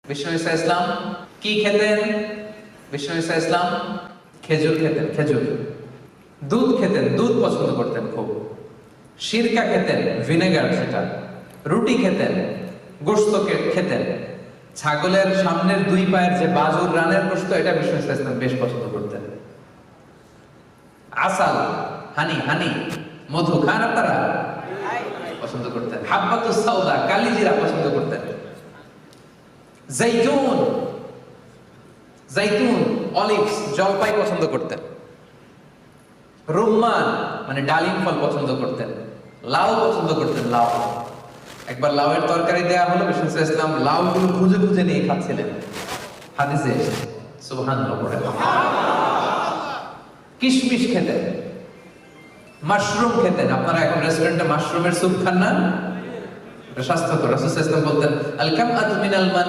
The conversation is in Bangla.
বিষ্ণু ঈসা ইসলাম কি খেতেন? বিষ্ণু ঈসা ইসলাম খেজুর খেতেন, খেজুর। দুধ খেতেন, দুধ পছন্দ করতেন খুব। সিরকা খেতেন, ভিনেগার সেটা। রুটি খেতেন, গোশত খেতেন। ছাগলের সামনের দুই পায়ের যে বাজুর রানের গোশত, এটা বিষ্ণু ঈসা ইসলাম বেশ পছন্দ করতেন। আসাল, হানি, হানি, মধু খান আপনারা? পছন্দ করতেন। হাব্বাতুস সাউদা, কালিজিরা পছন্দ করতেন। জাইতুন, জাইতুন, অলিভস, জলপাই পছন্দ করতেন। রুম্মান মানে ডালিম ফল পছন্দ করতেন। লাউ পছন্দ করতেন, লাউ। একবার লাউয়ের তরকারি দেয়া হলো, বিষ্ণু ইসলাম লাউগুলো খুঁজে খুঁজে নিয়ে খাচ্ছিলেন। হাদিসে সুবহানাল্লাহ পড়ে। কিশমিশ খেতেন, মাশরুম খেতেন। আপনারা এখন রেস্টুরেন্টে মাশরুমের স্যুপ খান না? এটা স্বাস্থ্যকর। রাসূল সাল্লাল্লাহু আলাইহি ওয়াসাল্লাম বলতেন, আল কামআতু মিনাল মান